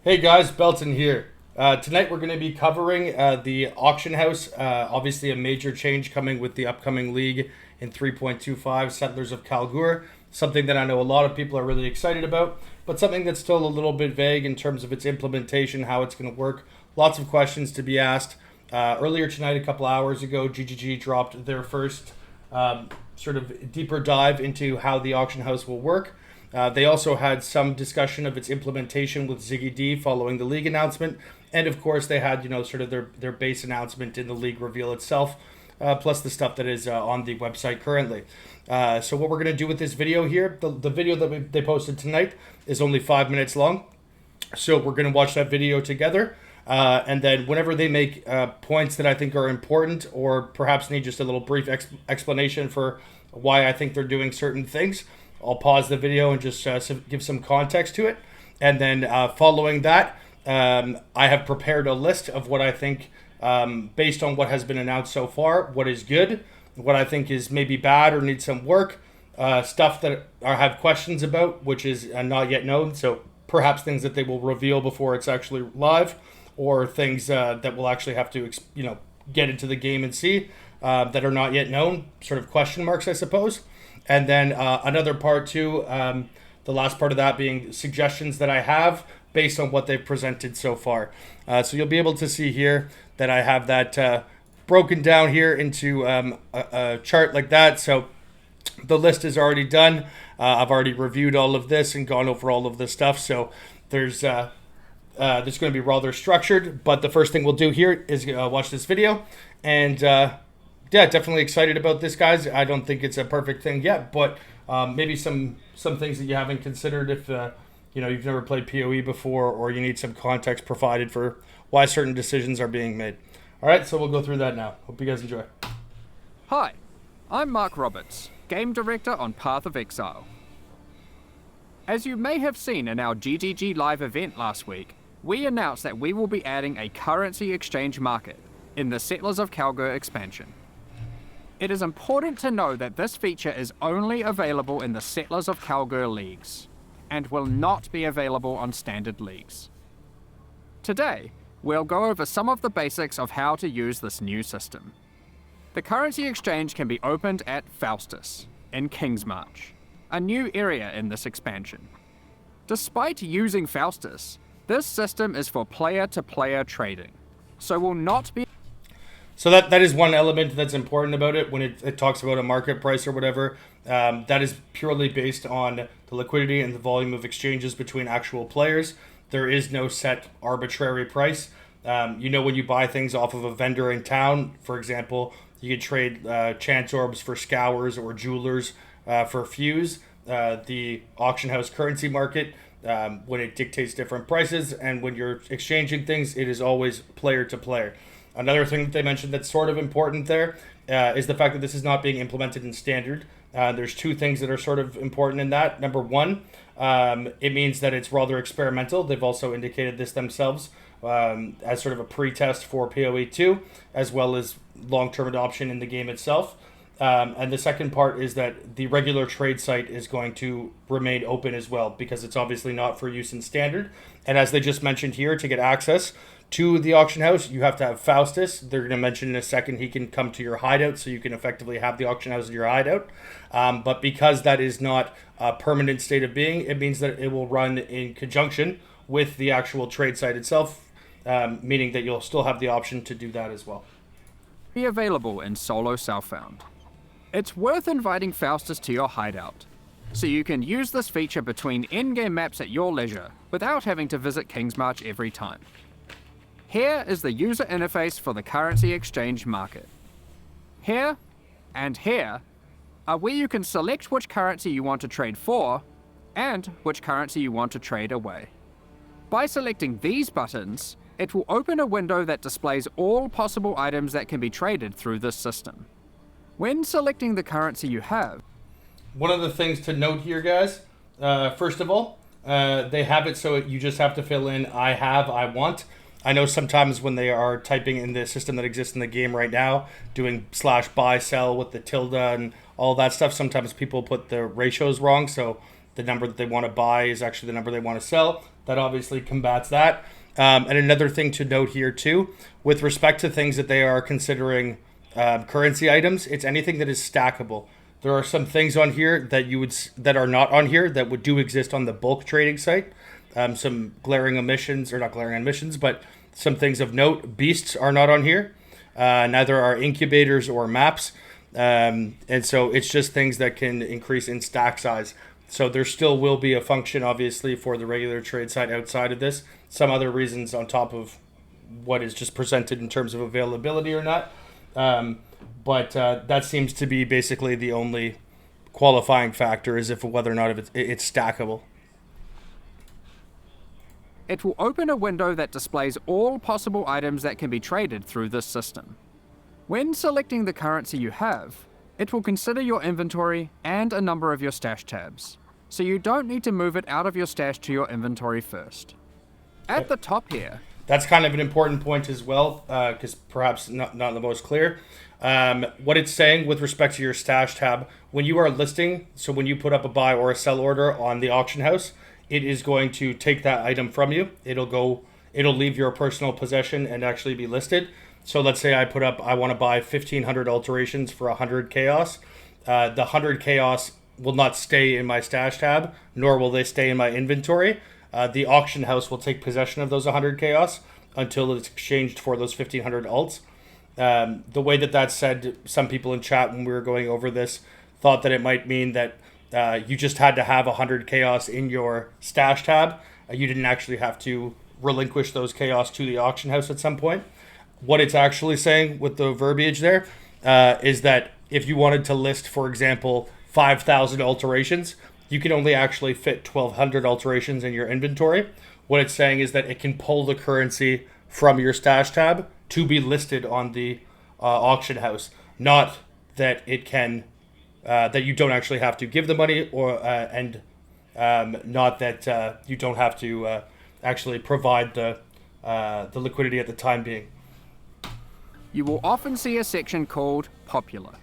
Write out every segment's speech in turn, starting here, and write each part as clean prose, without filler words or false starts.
Hey guys, Belton here. Tonight we're going to be covering the auction house. Obviously, a major change coming with the upcoming league in 3.25, Settlers of Kalguur. Something that I know a lot of people are really excited about, but something that's still a little bit vague in terms of its implementation, how it's going to work. Lots of questions to be asked. Earlier tonight, a couple hours ago, GGG dropped their first sort of deeper dive into how the auction house will work. They also had some discussion of its implementation with Ziggy D following the league announcement. And of course, they had, sort of their base announcement in the league reveal itself, plus the stuff that is on the website currently. So what we're going to do with this video here, the video that they posted tonight is only 5 minutes long. So we're going to watch that video together. And then whenever they make points that I think are important or perhaps need just a little brief explanation for why I think they're doing certain things, I'll pause the video and just give some context to it. And then following that, I have prepared a list of what I think, based on what has been announced so far, what is good, what I think is maybe bad or needs some work, stuff that I have questions about, which is not yet known. So perhaps things that they will reveal before it's actually live, or things that we'll actually have to, get into the game and see that are not yet known, sort of question marks, I suppose. And then another part too, the last part of that being suggestions that I have based on what they've presented so far. So you'll be able to see here that I have that broken down here into a chart like that. So the list is already done. I've already reviewed all of this and gone over all of this stuff. So there's this is going to be rather structured. But the first thing we'll do here is watch this video. And yeah, definitely excited about this, guys. I don't think it's a perfect thing yet, but maybe some things that you haven't considered if you've never played PoE before, or you need some context provided for why certain decisions are being made. All right, so we'll go through that now. Hope you guys enjoy. Hi, I'm Mark Roberts, Game Director on Path of Exile. As you may have seen in our GGG live event last week, we announced that we will be adding a currency exchange market in the Settlers of Kalguur expansion. It is important to know that this feature is only available in the Settlers of Kalguur leagues, and will not be available on standard leagues. Today, we'll go over some of the basics of how to use this new system. The currency exchange can be opened at Faustus, in Kingsmarch, a new area in this expansion. Despite using Faustus, this system is for player-to-player trading, so will not be. So that is one element that's important about it when it talks about a market price or whatever. That is purely based on the liquidity and the volume of exchanges between actual players. There is no set arbitrary price. When you buy things off of a vendor in town, for example, you could trade chance orbs for scours or jewelers for fuse. The auction house currency market, when it dictates different prices, and when you're exchanging things, it is always player to player. Another thing that they mentioned that's sort of important there is the fact that this is not being implemented in standard. There's two things that are sort of important in that. Number one, it means that it's rather experimental. They've also indicated this themselves as sort of a pre-test for PoE 2, as well as long-term adoption in the game itself. And the second part is that the regular trade site is going to remain open as well, because it's obviously not for use in standard. And as they just mentioned here, to get access to the auction house, you have to have Faustus. They're going to mention in a second he can come to your hideout, so you can effectively have the auction house in your hideout. But because that is not a permanent state of being, it means that it will run in conjunction with the actual trade site itself, meaning that you'll still have the option to do that as well. Be available in solo Southbound. It's worth inviting Faustus to your hideout, so you can use this feature between in-game maps at your leisure without having to visit Kingsmarch every time. Here is the user interface for the currency exchange market. Here and here are where you can select which currency you want to trade for and which currency you want to trade away. By selecting these buttons, it will open a window that displays all possible items that can be traded through this system. When selecting the currency you have, one of the things to note here, guys, first of all, they have it so you just have to fill in I have, I want. I know sometimes when they are typing in the system that exists in the game right now, doing /buy sell with the tilde and all that stuff, sometimes people put the ratios wrong. So the number that they want to buy is actually the number they want to sell. That obviously combats that. And another thing to note here too, with respect to things that they are considering currency items, it's anything that is stackable. There are some things on here that are not on here that do exist on the bulk trading site. Some glaring omissions, or not glaring omissions, but some things of note. Beasts are not on here. Neither are incubators or maps. And so it's just things that can increase in stack size. So there still will be a function, obviously, for the regular trade site outside of this. Some other reasons on top of what is just presented in terms of availability or not. But that seems to be basically the only qualifying factor, is if whether or not it's stackable. It will open a window that displays all possible items that can be traded through this system. When selecting the currency you have, it will consider your inventory and a number of your stash tabs, so you don't need to move it out of your stash to your inventory first. At the top here, that's kind of an important point as well, because perhaps not the most clear. What it's saying with respect to your stash tab, when you are listing, so when you put up a buy or a sell order on the auction house, it is going to take that item from you. It'll leave your personal possession and actually be listed. So let's say I put up, I want to buy 1,500 alterations for 100 chaos. The 100 chaos will not stay in my stash tab, nor will they stay in my inventory. The auction house will take possession of those 100 chaos until it's exchanged for those 1,500 alts. The way that that's said, some people in chat when we were going over this thought that it might mean that you just had to have 100 chaos in your stash tab. You didn't actually have to relinquish those chaos to the auction house at some point. What it's actually saying with the verbiage there is that if you wanted to list, for example, 5,000 alterations, you can only actually fit 1,200 alterations in your inventory. What it's saying is that it can pull the currency from your stash tab to be listed on the auction house, not that it can that you don't actually have to give the money, or not that you don't have to actually provide the liquidity at the time being. you will often see a section called Popular.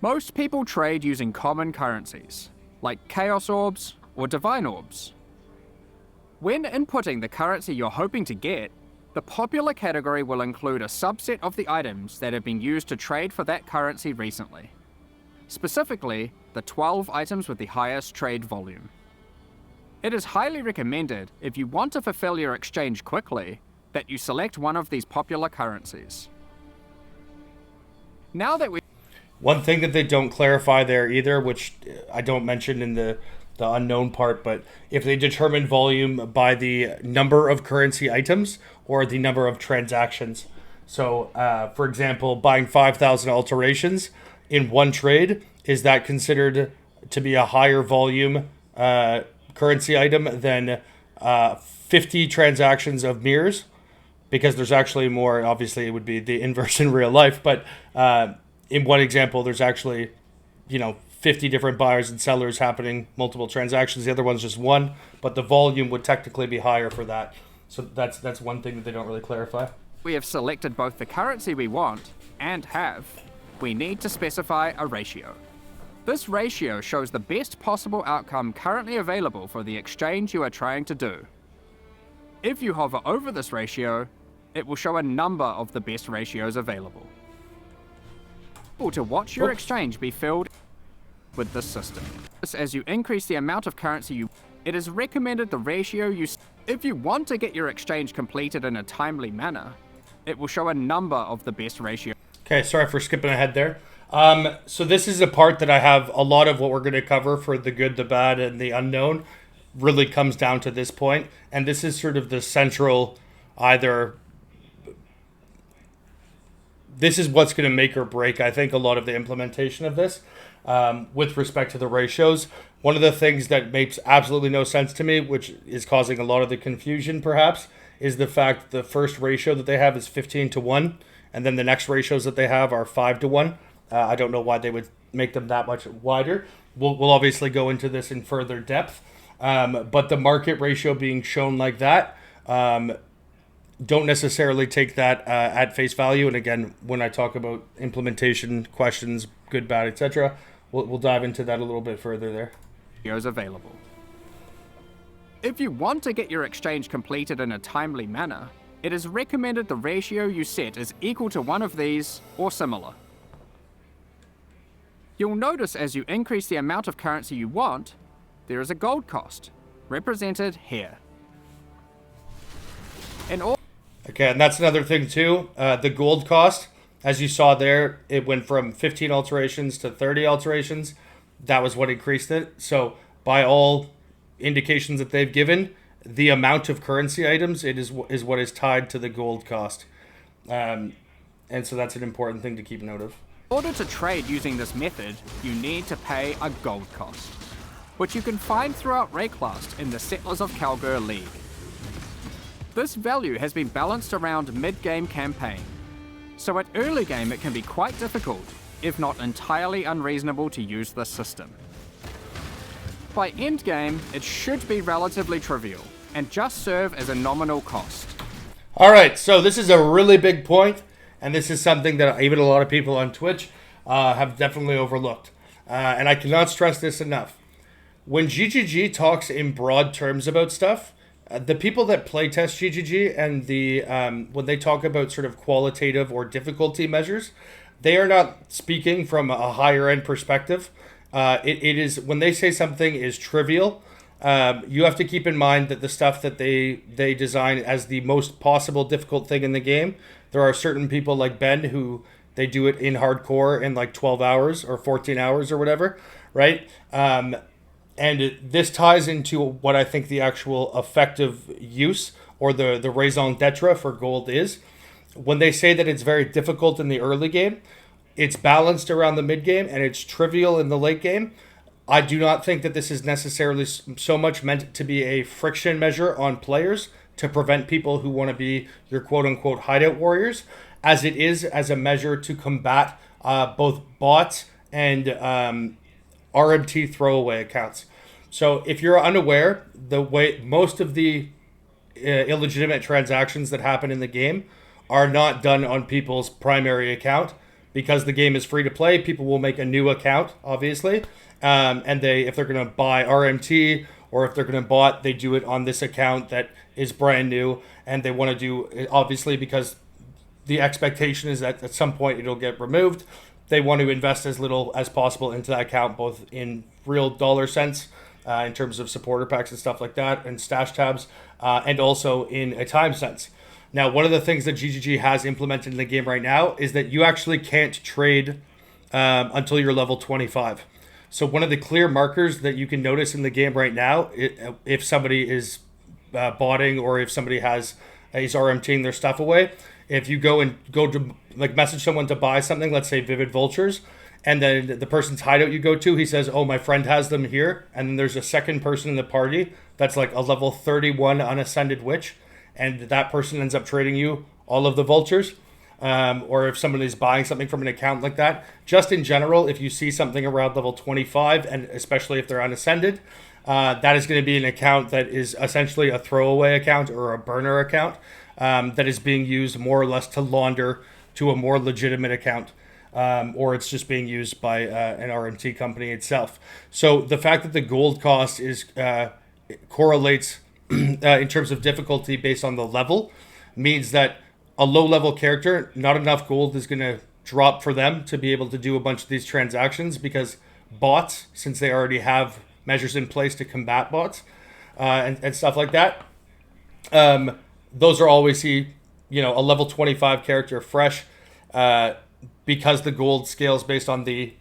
Most people trade using common currencies, like Chaos Orbs or Divine Orbs. When inputting the currency you're hoping to get, the Popular category will include a subset of the items that have been used to trade for that currency recently. Specifically, the 12 items with the highest trade volume. It is highly recommended, if you want to fulfill your exchange quickly, that you select one of these popular currencies. Now that One thing that they don't clarify there either, which I don't mention in the unknown part, but if they determine volume by the number of currency items or the number of transactions. So, for example, buying 5,000 alterations in one trade, is that considered to be a higher volume currency item than 50 transactions of mirrors? Because there's actually more, obviously it would be the inverse in real life, but in one example, there's actually, 50 different buyers and sellers happening, multiple transactions. The other one's just one, but the volume would technically be higher for that. So that's one thing that they don't really clarify. we have selected both the currency we want and have, we need to specify a ratio. This ratio shows the best possible outcome currently available for the exchange you are trying to do. If you hover over this ratio, it will show a number of the best ratios available. To watch your exchange be filled with this system. As you increase the amount of currency it is recommended the ratio if you want to get your exchange completed in a timely manner, it will show a number of the best ratios. Okay, sorry for skipping ahead there. So this is a part that I have a lot of what we're going to cover for the good, the bad, and the unknown really comes down to this point. And this is sort of the central this is what's going to make or break, I think, a lot of the implementation of this with respect to the ratios. One of the things that makes absolutely no sense to me, which is causing a lot of the confusion perhaps, is the fact the first ratio that they have is 15-1, and then the next ratios that they have are 5-1. I don't know why they would make them that much wider. We'll obviously go into this in further depth, but the market ratio being shown like that, don't necessarily take that at face value. And again, when I talk about implementation questions, good, bad, etc., we'll dive into that a little bit further there. Available. If you want to get your exchange completed in a timely manner, it is recommended the ratio you set is equal to one of these or similar. You'll notice as you increase the amount of currency you want, there is a gold cost, represented here. Okay, and that's another thing too. The gold cost, as you saw there, it went from 15 alterations to 30 alterations. That was what increased it. So by all indications that they've given, the amount of currency items is what is tied to the gold cost. And so that's an important thing to keep note of. In order to trade using this method, you need to pay a gold cost, which you can find throughout Rayclast in the Settlers of Kalguur League. This value has been balanced around mid-game campaign, so at early game it can be quite difficult, if not entirely unreasonable to use this system. By end game, it should be relatively trivial, and just serve as a nominal cost. Alright, so this is a really big point, and this is something that even a lot of people on Twitch have definitely overlooked. And I cannot stress this enough. When GGG talks in broad terms about stuff, the people that playtest GGG and when they talk about sort of qualitative or difficulty measures, they are not speaking from a higher end perspective. It is when they say something is trivial, you have to keep in mind that the stuff that they design as the most possible difficult thing in the game, there are certain people like Ben who they do it in hardcore in like 12 hours or 14 hours or whatever, right? And this ties into what I think the actual effective use or the raison d'etre for gold is. When they say that it's very difficult in the early game, it's balanced around the mid game and it's trivial in the late game. I do not think that this is necessarily so much meant to be a friction measure on players to prevent people who want to be your quote-unquote hideout warriors, as it is as a measure to combat both bots and RMT throwaway accounts. So if you're unaware, the way most of the illegitimate transactions that happen in the game are not done on people's primary account. Because the game is free to play, people will make a new account, obviously. And if they're going to buy RMT or if they're going to bot, they do it on this account that is brand new. And they want to do, obviously, because the expectation is that at some point it'll get removed. They want to invest as little as possible into that account, both in real dollar sense, in terms of supporter packs and stuff like that, and stash tabs, and also in a time sense. Now, one of the things that GGG has implemented in the game right now is that you actually can't trade until you're level 25. So one of the clear markers that you can notice in the game right now, if somebody is botting or if somebody is RMTing their stuff away, if you go to like message someone to buy something, let's say Vivid Vultures, and then the person's hideout you go to, he says, oh, my friend has them here. And then there's a second person in the party that's like a level 31 unascended witch. And that person ends up trading you all of the vultures. Or if somebody's buying something from an account like that. Just in general, if you see something around level 25, and especially if they're unascended, that is going to be an account that is essentially a throwaway account or a burner account that is being used more or less to launder to a more legitimate account. Or it's just being used by an RMT company itself. So the fact that the gold cost is correlates in terms of difficulty based on the level means that a low level character, not enough gold is going to drop for them to be able to do a bunch of these transactions, because bots, since they already have measures in place to combat bots and stuff like that, those are always a level 25 character fresh, because the gold scales based on the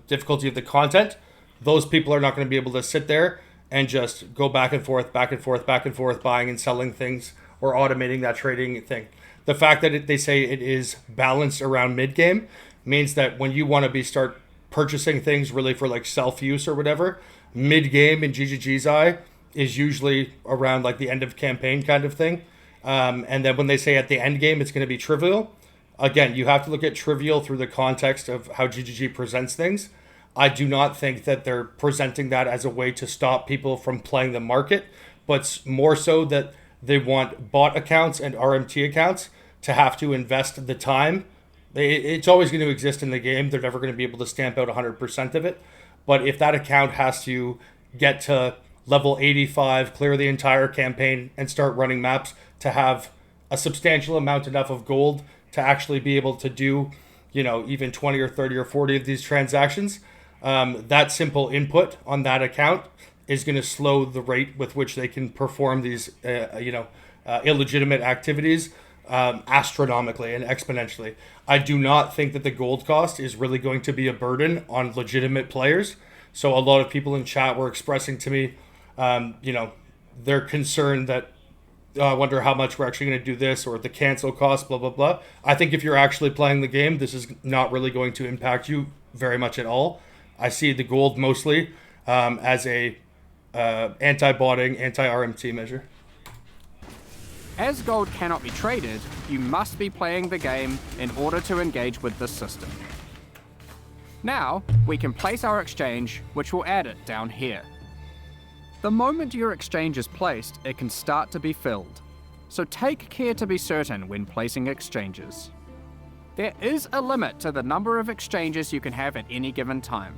difficulty of the content. Those people are not going to be able to sit there and just go back and forth, buying and selling things or automating that trading thing. The fact that they say it is balanced around mid-game means that when you want to start purchasing things really for like self-use or whatever, mid-game in GGG's eye is usually around like the end of campaign kind of thing. And then when they say at the end game it's going to be trivial, again, you have to look at trivial through the context of how GGG presents things. I do not think that they're presenting that as a way to stop people from playing the market, but more so that they want bot accounts and RMT accounts to have to invest the time. It's always going to exist in the game. They're never going to be able to stamp out 100% of it. But if that account has to get to level 85, clear the entire campaign, and start running maps to have a substantial amount enough of gold to actually be able to do, even 20 or 30 or 40 of these transactions. That simple input on that account is going to slow the rate with which they can perform these, illegitimate activities astronomically and exponentially. I do not think that the gold cost is really going to be a burden on legitimate players. So a lot of people in chat were expressing to me, their concern that I wonder how much we're actually going to do this, or the cancel cost, blah, blah, blah. I think if you're actually playing the game, this is not really going to impact you very much at all. I see the gold mostly as a anti-botting, anti-RMT measure. As gold cannot be traded, you must be playing the game in order to engage with this system. Now, we can place our exchange, which will add it down here. The moment your exchange is placed, it can start to be filled. So take care to be certain when placing exchanges. There is a limit to the number of exchanges you can have at any given time.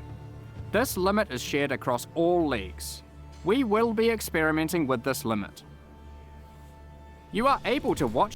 This limit is shared across all leagues. We will be experimenting with this limit. You are able to watch.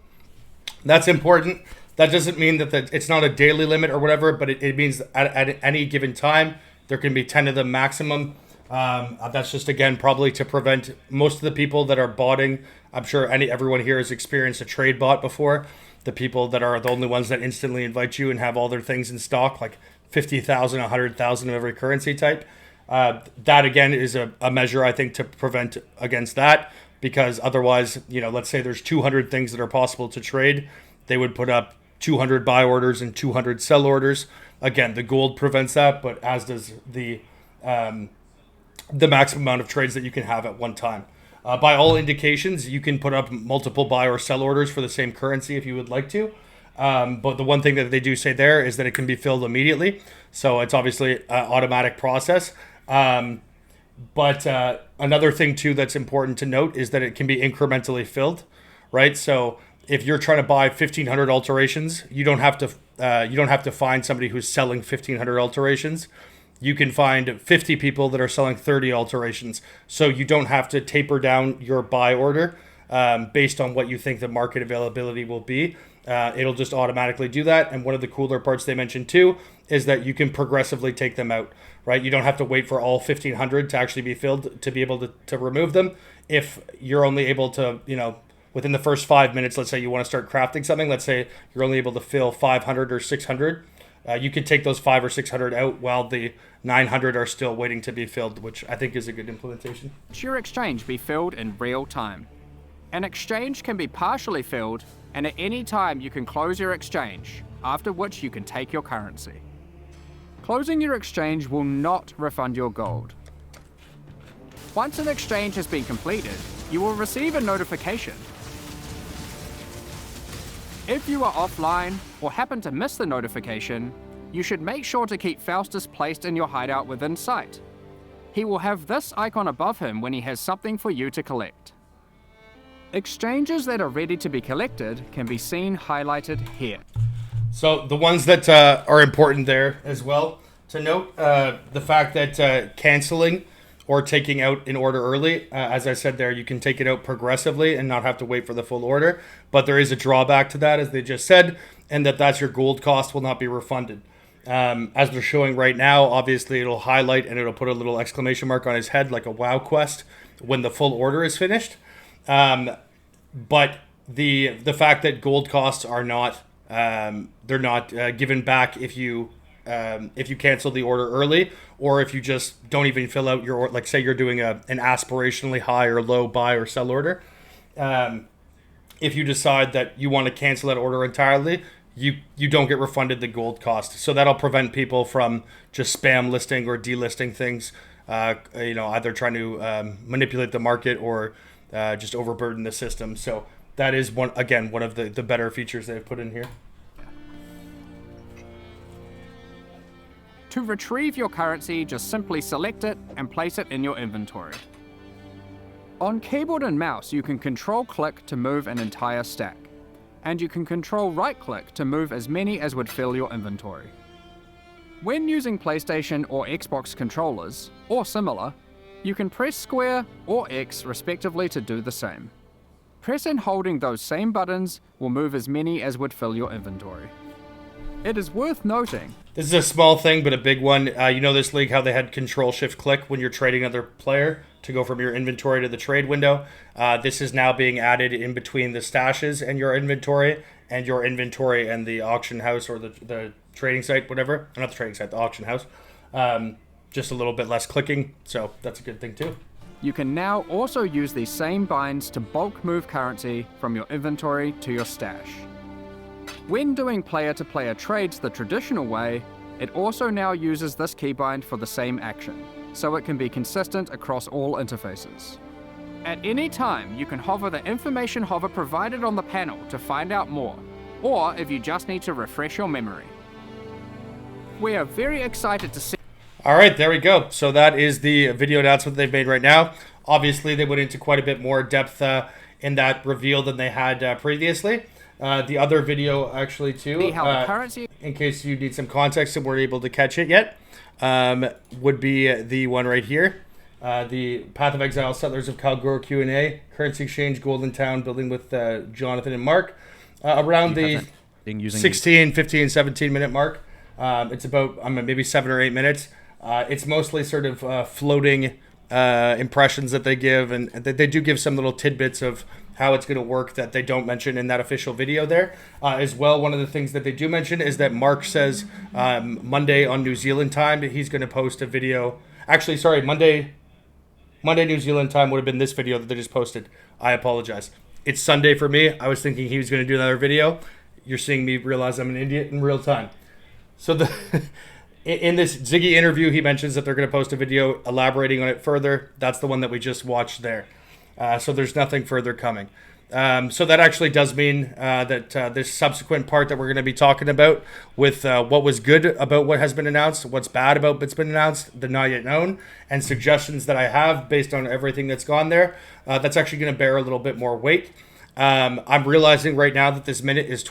That's important. That doesn't mean that it's not a daily limit or whatever, but it means at any given time, there can be 10 of them maximum. That's just, again, probably to prevent most of the people that are botting. I'm sure everyone here has experienced a trade bot before. The people that are the only ones that instantly invite you and have all their things in stock, like 50,000, 100,000 of every currency type. That, again, is a measure, I think, to prevent against that. Because otherwise, let's say there's 200 things that are possible to trade. They would put up 200 buy orders and 200 sell orders. Again, the gold prevents that, but as does the maximum amount of trades that you can have at one time. By all indications, you can put up multiple buy or sell orders for the same currency if you would like to. But the one thing that they do say there is that it can be filled immediately. So it's obviously an automatic process. But another thing, too, that's important to note is that it can be incrementally filled, right? So if you're trying to buy 1,500 alterations, you don't have to find somebody who's selling 1,500 alterations. You can find 50 people that are selling 30 alterations. So you don't have to taper down your buy order based on what you think the market availability will be. It'll just automatically do that. And one of the cooler parts they mentioned, too, is that you can progressively take them out. Right, you don't have to wait for all 1,500 to actually be filled to be able to remove them. If you're only able to, within the first 5 minutes, let's say you want to start crafting something, let's say you're only able to fill 500 or 600, you can take those 500 or 600 out while the 900 are still waiting to be filled, which I think is a good implementation. Should your exchange be filled in real time? An exchange can be partially filled, and at any time you can close your exchange, after which you can take your currency. Closing your exchange will not refund your gold. Once an exchange has been completed, you will receive a notification. If you are offline or happen to miss the notification, you should make sure to keep Faustus placed in your hideout within sight. He will have this icon above him when he has something for you to collect. Exchanges that are ready to be collected can be seen highlighted here. So the ones that are important there as well to note, the fact that canceling or taking out an order early, as I said there, you can take it out progressively and not have to wait for the full order. But there is a drawback to that, as they just said, and that's your gold cost will not be refunded. As they're showing right now, obviously it'll highlight and it'll put a little exclamation mark on his head like a WoW quest when the full order is finished. But the fact that gold costs are not they're not given back if you cancel the order early, or if you just don't even fill out your order. Like say you're doing an aspirationally high or low buy or sell order. If you decide that you want to cancel that order entirely, you don't get refunded the gold cost. So that'll prevent people from just spam listing or delisting things. Either trying to manipulate the market or just overburden the system. So that is one of the better features they've put in here. To retrieve your currency, just simply select it and place it in your inventory. On keyboard and mouse, you can control-click to move an entire stack, and you can control right-click to move as many as would fill your inventory. When using PlayStation or Xbox controllers, or similar, You can press square or X respectively to do the same. Press and holding those same buttons will move as many as would fill your inventory. It is worth noting. This is a small thing, but a big one. You know this league, how they had Control-Shift-Click when you're trading another player to go from your inventory to the trade window. This is now being added in between the stashes and your inventory and the auction house or the trading site, whatever. Not the trading site, the auction house. Just a little bit less clicking, so that's a good thing too. You can now also use these same binds to bulk move currency from your inventory to your stash. When doing player-to-player trades the traditional way, it also now uses this keybind for the same action, so it can be consistent across all interfaces. At any time, you can hover the information hover provided on the panel to find out more, or if you just need to refresh your memory. We are very excited to see. All right, there we go. So that is the video announcement they've made right now. Obviously, they went into quite a bit more depth in that reveal than they had previously. The other video, actually, too, how the currency, in case you need some context and weren't able to catch it yet, would be the one right here. The Path of Exile, Settlers of Kalguur Q&A, Currency Exchange, Golden Town, building with Jonathan and Mark. Around the 16, 15, 17-minute mark. It's about maybe 7 or 8 minutes. It's mostly sort of floating impressions that they give, and they do give some little tidbits of how it's going to work that they don't mention in that official video there. As well, one of the things that they do mention is that Mark says Monday on New Zealand time that he's going to post a video. Actually, sorry, Monday New Zealand time would have been this video that they just posted. I apologize. It's Sunday for me. I was thinking he was going to do another video. You're seeing me realize I'm an idiot in real time. So in this Ziggy interview, he mentions that they're going to post a video elaborating on it further. That's the one that we just watched there. So there's nothing further coming. So that actually does mean that this subsequent part that we're going to be talking about with what was good about what has been announced, what's bad about what's been announced, the not yet known, and suggestions that I have based on everything that's gone there, that's actually going to bear a little bit more weight. I'm realizing right now that this video is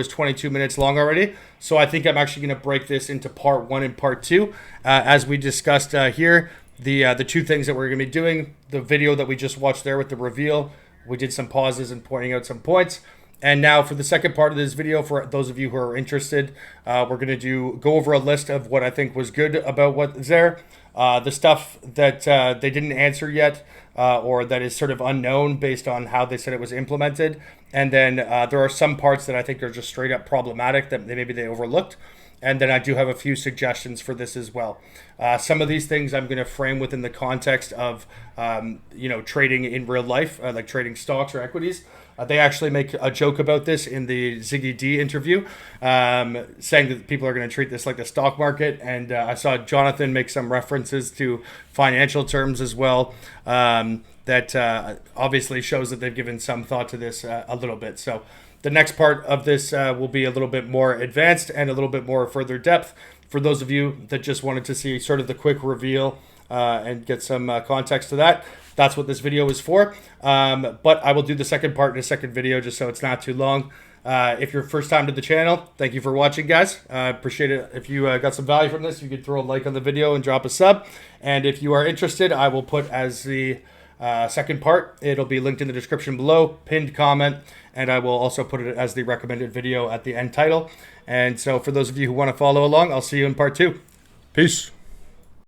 22 minutes long already. So I think I'm actually going to break this into part 1 and part 2. As we discussed here, the two things that we're going to be doing, the video that we just watched there with the reveal, we did some pauses and pointing out some points. And now for the second part of this video, for those of you who are interested, we're going to go over a list of what I think was good about what is there. The stuff that they didn't answer yet, or that is sort of unknown based on how they said it was implemented. And then there are some parts that I think are just straight up problematic that maybe they overlooked. And then I do have a few suggestions for this as well. Some of these things I'm going to frame within the context of, trading in real life, like trading stocks or equities. They actually make a joke about this in the Ziggy D interview, saying that people are going to treat this like the stock market. And I saw Jonathan make some references to financial terms as well. That obviously shows that they've given some thought to this a little bit. So the next part of this will be a little bit more advanced and a little bit more further depth for those of you that just wanted to see sort of the quick reveal and get some context to that. That's what this video is for. But I will do the second part in a second video just so it's not too long. If you're first time to the channel, thank you for watching, guys. I appreciate it. If you got some value from this, you could throw a like on the video and drop a sub. And if you are interested, I will put as the second part, it'll be linked in the description below, pinned comment, and I will also put it as the recommended video at the end title. And so for those of you who want to follow along, I'll see you in part 2. Peace.